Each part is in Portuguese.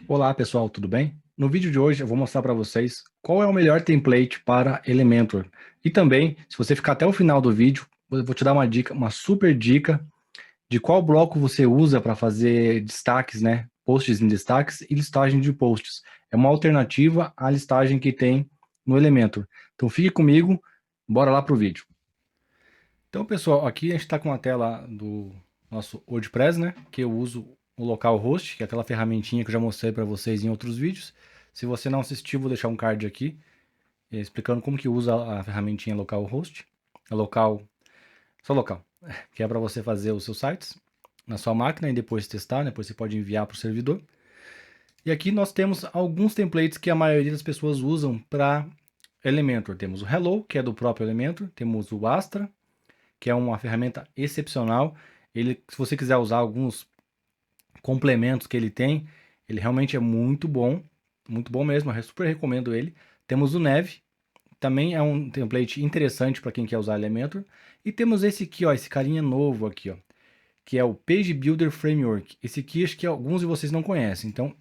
Olá pessoal, tudo bem? No vídeo de hoje eu vou mostrar para vocês qual é o melhor template para Elementor. E também, se você ficar até o final do vídeo, eu vou te dar uma dica, uma super dica de qual bloco você usa para fazer destaques, né? Posts em destaques e listagem de posts. É uma alternativa à listagem que tem no Elementor. Então fique comigo, bora lá pro vídeo. Então pessoal, aqui a gente está com a tela do nosso WordPress, né? Que eu uso o localhost, que é aquela ferramentinha que eu já mostrei para vocês em outros vídeos. Se você não assistiu, vou deixar um card aqui explicando como que usa a ferramentinha localhost. É local, só local, que é para você fazer os seus sites na sua máquina e depois testar, depois você pode enviar para o servidor. E aqui nós temos alguns templates que a maioria das pessoas usam para Elementor. Temos o Hello, que é do próprio Elementor, temos o Astra, que é uma ferramenta excepcional. Ele, se você quiser usar alguns complementos que ele tem, ele realmente é muito bom mesmo, eu super recomendo ele. Temos o Neve, também é um template interessante para quem quer usar Elementor. E temos esse aqui, ó, esse carinha novo aqui, ó, que é o Page Builder Framework. Esse aqui acho que alguns de vocês não conhecem, então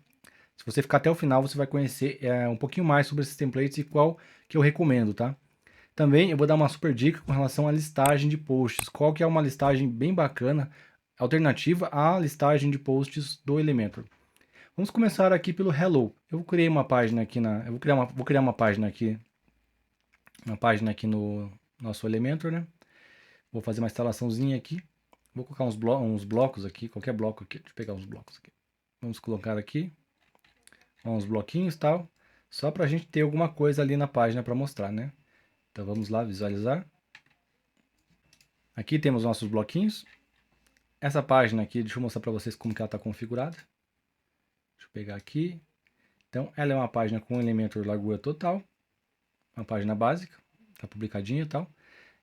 se você ficar até o final você vai conhecer um pouquinho mais sobre esses templates e qual que eu recomendo, tá? Também eu vou dar uma super dica com relação à listagem de posts. Qual que é uma listagem bem bacana, alternativa à listagem de posts do Elementor. Vamos começar aqui pelo Hello. Eu criei uma página aqui vou criar uma página aqui no nosso Elementor, né? Vou fazer uma instalaçãozinha aqui. Vou colocar uns blocos aqui, qualquer bloco aqui. Deixa eu pegar uns blocos aqui. Vamos colocar aqui uns bloquinhos e tal, só para a gente ter alguma coisa ali na página para mostrar, né? Então vamos lá visualizar. Aqui temos nossos bloquinhos. Essa página aqui, deixa eu mostrar para vocês como que ela está configurada. Deixa eu pegar aqui. Então, ela é uma página com Elementor largura total. Uma página básica. Está publicadinha e tal.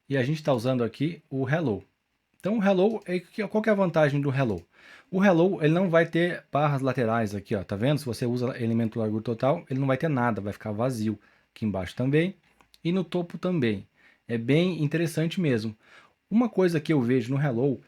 E a gente está usando aqui o Hello. Então, o Hello, qual que é a vantagem do Hello? O Hello, ele não vai ter barras laterais aqui, ó. Tá vendo? Se você usa Elementor largura total, ele não vai ter nada. Vai ficar vazio. Aqui embaixo também. E no topo também. É bem interessante mesmo. Uma coisa que eu vejo no Hello,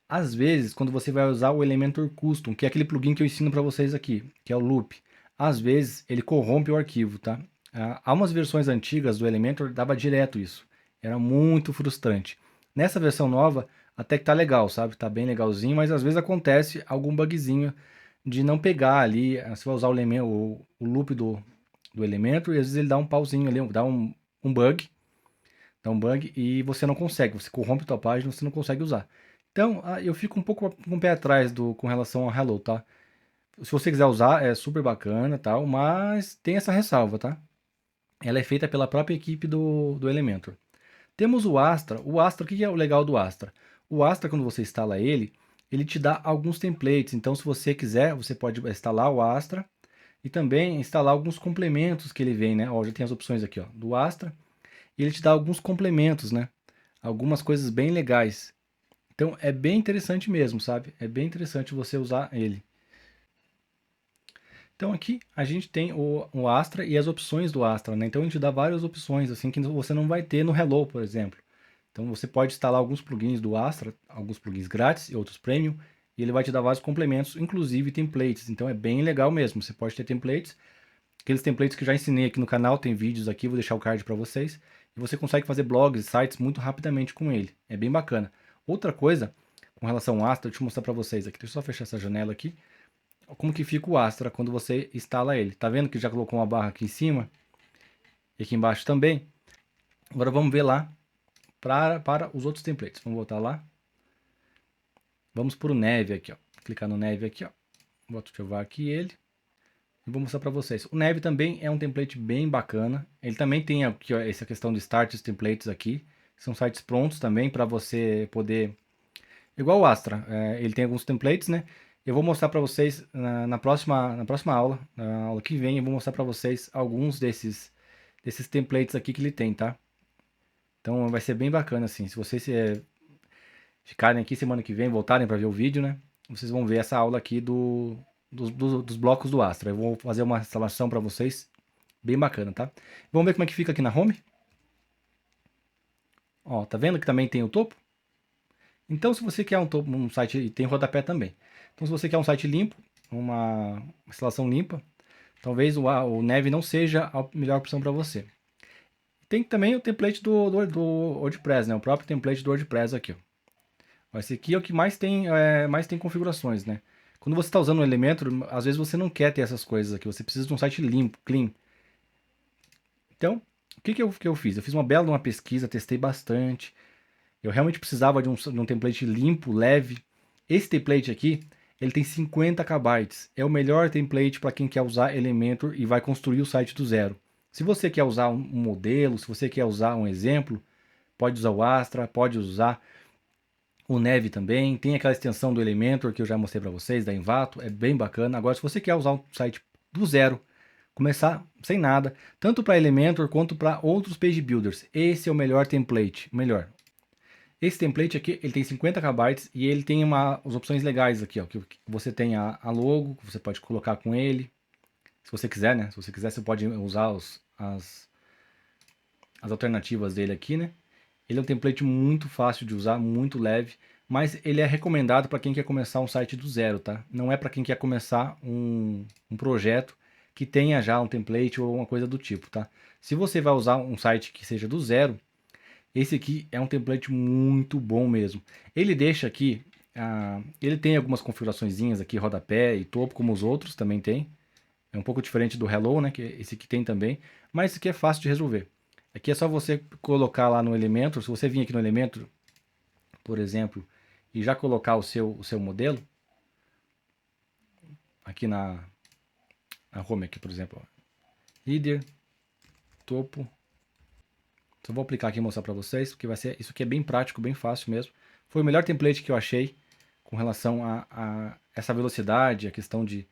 às vezes, quando você vai usar o Elementor Custom, que é aquele plugin que eu ensino para vocês aqui, que é o Loop, às vezes ele corrompe o arquivo, tá? Há umas versões antigas do Elementor dava direto isso. Era muito frustrante. Nessa versão nova, até que tá legal, sabe? Tá bem legalzinho, mas às vezes acontece algum bugzinho de não pegar ali. Você vai usar o loop do Elementor e às vezes ele dá um pauzinho ali, dá um bug. Dá um bug e você não consegue, você corrompe a tua página, você não consegue usar. Então, eu fico um pouco com o pé atrás com relação ao Hello, tá? Se você quiser usar, é super bacana, tal, mas tem essa ressalva, tá? Ela é feita pela própria equipe do Elementor. Temos o Astra. O Astra, o que é o legal do Astra? O Astra, quando você instala ele te dá alguns templates. Então, se você quiser, você pode instalar o Astra e também instalar alguns complementos que ele vem, né? Ó, já tem as opções aqui, ó, do Astra. E ele te dá alguns complementos, né? Algumas coisas bem legais. Então é bem interessante mesmo, sabe? É bem interessante você usar ele. Então aqui a gente tem o Astra e as opções do Astra, né? Então a gente dá várias opções assim que você não vai ter no Hello, por exemplo. Então você pode instalar alguns plugins do Astra, alguns plugins grátis e outros premium, e ele vai te dar vários complementos, inclusive templates. Então é bem legal mesmo. Você pode ter templates, aqueles templates que eu já ensinei aqui no canal, tem vídeos aqui, vou deixar o card para vocês. E você consegue fazer blogs e sites muito rapidamente com ele. É bem bacana. Outra coisa, com relação ao Astra, deixa eu mostrar para vocês aqui. Deixa eu só fechar essa janela aqui. Como que fica o Astra quando você instala ele. Tá vendo que já colocou uma barra aqui em cima? E aqui embaixo também. Agora vamos ver lá para os outros templates. Vamos voltar lá. Vamos para o Neve aqui, ó. Clicar no Neve aqui, ó. Vou ativar aqui ele. E vou mostrar para vocês. O Neve também é um template bem bacana. Ele também tem aqui, ó, essa questão de start templates aqui. São sites prontos também para você poder... Igual o Astra, ele tem alguns templates, né? Eu vou mostrar para vocês na próxima aula, na aula que vem, eu vou mostrar para vocês alguns desses templates aqui que ele tem, tá? Então vai ser bem bacana assim. Se vocês ficarem aqui semana que vem, voltarem para ver o vídeo, né? Vocês vão ver essa aula aqui dos blocos do Astra. Eu vou fazer uma instalação para vocês bem bacana, tá? Vamos ver como é que fica aqui na home. Ó, tá vendo que também tem o topo? Então, se você quer um site, e tem rodapé também. Então, se você quer um site limpo, uma instalação limpa, talvez o Neve não seja a melhor opção para você. Tem também o template do WordPress, né? O próprio template do WordPress aqui, ó. Esse aqui é o que mais tem configurações, né? Quando você está usando um Elementor, às vezes você não quer ter essas coisas aqui, você precisa de um site limpo, clean. Então, o que eu fiz? Eu fiz uma bela pesquisa, testei bastante. Eu realmente precisava de um template limpo, leve. Esse template aqui, ele tem 50 KB. É o melhor template para quem quer usar Elementor e vai construir o site do zero. Se você quer usar um modelo, se você quer usar um exemplo, pode usar o Astra, pode usar o Neve também. Tem aquela extensão do Elementor que eu já mostrei para vocês, da Envato, é bem bacana. Agora, se você quer usar um site do zero, começar sem nada, tanto para Elementor quanto para outros page builders, esse é o melhor template, melhor. Esse template aqui, ele tem 50 KB e ele tem as opções legais aqui, ó, que você tem a logo, que você pode colocar com ele, se você quiser, né? Se você quiser, você pode usar as alternativas dele aqui, né? Ele é um template muito fácil de usar, muito leve, mas ele é recomendado para quem quer começar um site do zero, tá? Não é para quem quer começar um projeto que tenha já um template ou uma coisa do tipo, tá? Se você vai usar um site que seja do zero, esse aqui é um template muito bom mesmo. Ele deixa aqui, ele tem algumas configuraçõezinhas aqui, rodapé e topo, como os outros também tem. É um pouco diferente do Hello, né? Que esse aqui tem também. Mas esse aqui é fácil de resolver. Aqui é só você colocar lá no Elementor. Se você vir aqui no Elementor, por exemplo, e já colocar o seu modelo, aqui na home, aqui, por exemplo, ó, líder, topo. Só vou aplicar aqui e mostrar para vocês, porque vai ser, isso aqui é bem prático, bem fácil mesmo. Foi o melhor template que eu achei com relação a essa velocidade, a questão de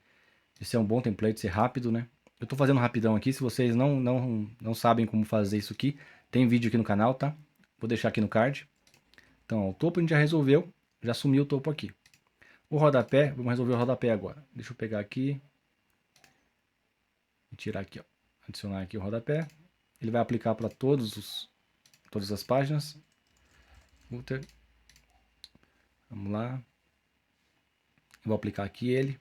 ser um bom template, ser rápido, né? Eu estou fazendo rapidão aqui, se vocês não sabem como fazer isso aqui, tem vídeo aqui no canal, tá? Vou deixar aqui no card. Então, ó, o topo a gente já resolveu, já sumiu o topo aqui. O rodapé, vamos resolver o rodapé agora. Deixa eu pegar aqui e tirar aqui, ó. Adicionar aqui o rodapé. Ele vai aplicar para todas as páginas. Footer. Vamos lá. Eu vou aplicar aqui ele.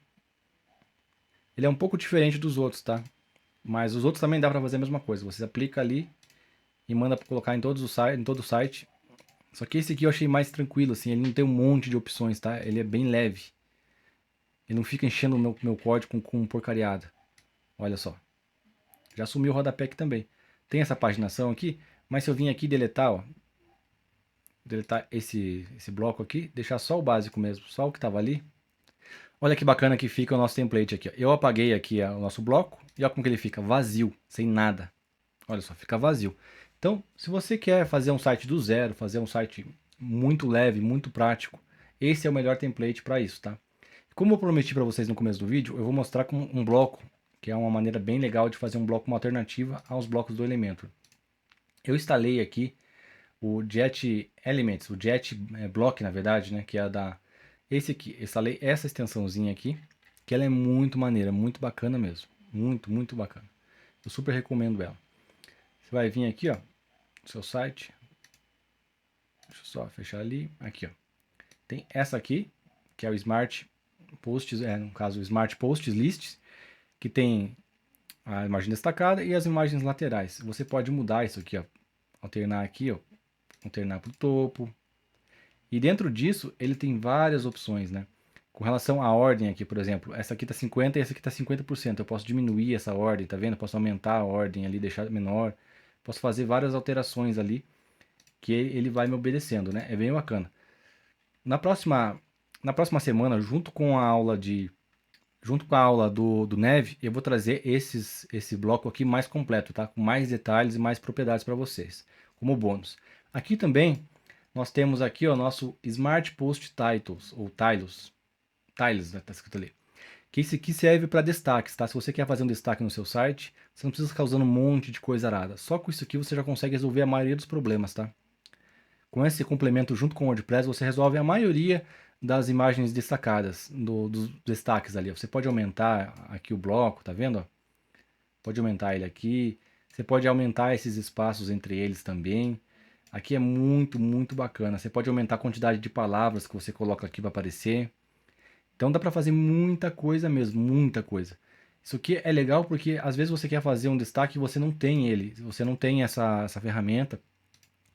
Ele é um pouco diferente dos outros, tá? Mas os outros também dá para fazer a mesma coisa. Você aplica ali e manda para colocar em todo o site. Só que esse aqui eu achei mais tranquilo, assim. Ele não tem um monte de opções, tá? Ele é bem leve. Ele não fica enchendo o meu código com porcariada. Olha só. Já sumiu o rodapé aqui também. Tem essa paginação aqui, mas se eu vim aqui deletar, ó, deletar esse bloco aqui, deixar só o básico mesmo, só o que estava ali. Olha que bacana que fica o nosso template aqui. Ó. Eu apaguei aqui o nosso bloco e olha como que ele fica, vazio, sem nada. Olha só, fica vazio. Então, se você quer fazer um site do zero, fazer um site muito leve, muito prático, esse é o melhor template para isso, tá? Como eu prometi para vocês no começo do vídeo, eu vou mostrar com um bloco, que é uma maneira bem legal de fazer um bloco, uma alternativa aos blocos do Elementor. Eu instalei aqui o Jet Elements, o Jet Block, na verdade, né, que é esse aqui. Eu instalei essa extensãozinha aqui, que ela é muito maneira, muito bacana mesmo. Muito, muito bacana. Eu super recomendo ela. Você vai vir aqui, ó, no seu site. Deixa eu só fechar ali. Aqui, ó. Tem essa aqui, que é o Smart Posts, no caso, o Smart Posts Lists, que tem a imagem destacada e as imagens laterais. Você pode mudar isso aqui, ó. Alternar aqui, ó. Alternar para o topo. E dentro disso, ele tem várias opções, né? Com relação à ordem aqui, por exemplo, essa aqui tá 50 e essa aqui tá 50%. Eu posso diminuir essa ordem, tá vendo? Eu posso aumentar a ordem ali, deixar menor. Posso fazer várias alterações ali que ele vai me obedecendo, né? É bem bacana. Na próxima semana, junto com a aula do Neve, eu vou trazer esse bloco aqui mais completo, tá? Com mais detalhes e mais propriedades para vocês, como bônus. Aqui também nós temos aqui o nosso Smart Post Titles, ou Tiles, né, tá escrito ali. Que esse aqui serve para destaques, tá? Se você quer fazer um destaque no seu site, você não precisa ficar usando um monte de coisa arada. Só com isso aqui você já consegue resolver a maioria dos problemas, tá? Com esse complemento junto com o WordPress, você resolve a maioria das imagens destacadas, dos destaques ali. Você pode aumentar aqui o bloco, tá vendo? Pode aumentar ele aqui. Você pode aumentar esses espaços entre eles também. Aqui é muito, muito bacana. Você pode aumentar a quantidade de palavras que você coloca aqui para aparecer. Então dá para fazer muita coisa mesmo, muita coisa. Isso aqui é legal porque às vezes você quer fazer um destaque e você não tem ele, você não tem essa ferramenta,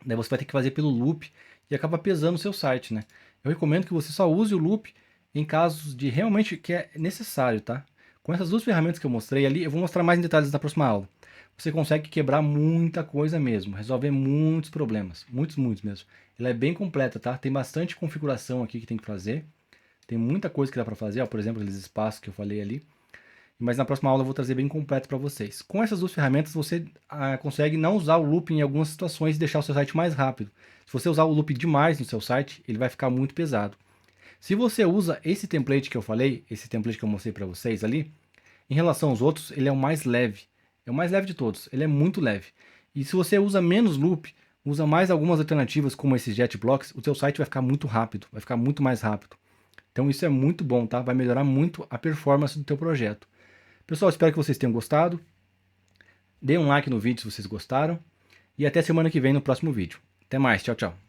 daí você vai ter que fazer pelo loop e acaba pesando o seu site, né? Eu recomendo que você só use o loop em casos de realmente que é necessário, tá? Com essas duas ferramentas que eu mostrei ali, eu vou mostrar mais em detalhes na próxima aula. Você consegue quebrar muita coisa mesmo, resolver muitos problemas, muitos, muitos mesmo. Ela é bem completa, tá? Tem bastante configuração aqui que tem que fazer. Tem muita coisa que dá para fazer, ó, por exemplo, aqueles espaços que eu falei ali. Mas na próxima aula eu vou trazer bem completo para vocês. Com essas duas ferramentas você consegue não usar o loop em algumas situações e deixar o seu site mais rápido. Se você usar o loop demais no seu site, ele vai ficar muito pesado. Se você usa esse template que eu falei, esse template que eu mostrei para vocês ali, em relação aos outros, ele é o mais leve. É o mais leve de todos, ele é muito leve. E se você usa menos loop, usa mais algumas alternativas como esses JetBlocks, o seu site vai ficar muito rápido, vai ficar muito mais rápido. Então isso é muito bom, tá? Vai melhorar muito a performance do teu projeto. Pessoal, espero que vocês tenham gostado. Dê um like no vídeo se vocês gostaram. E até semana que vem no próximo vídeo. Até mais, tchau, tchau.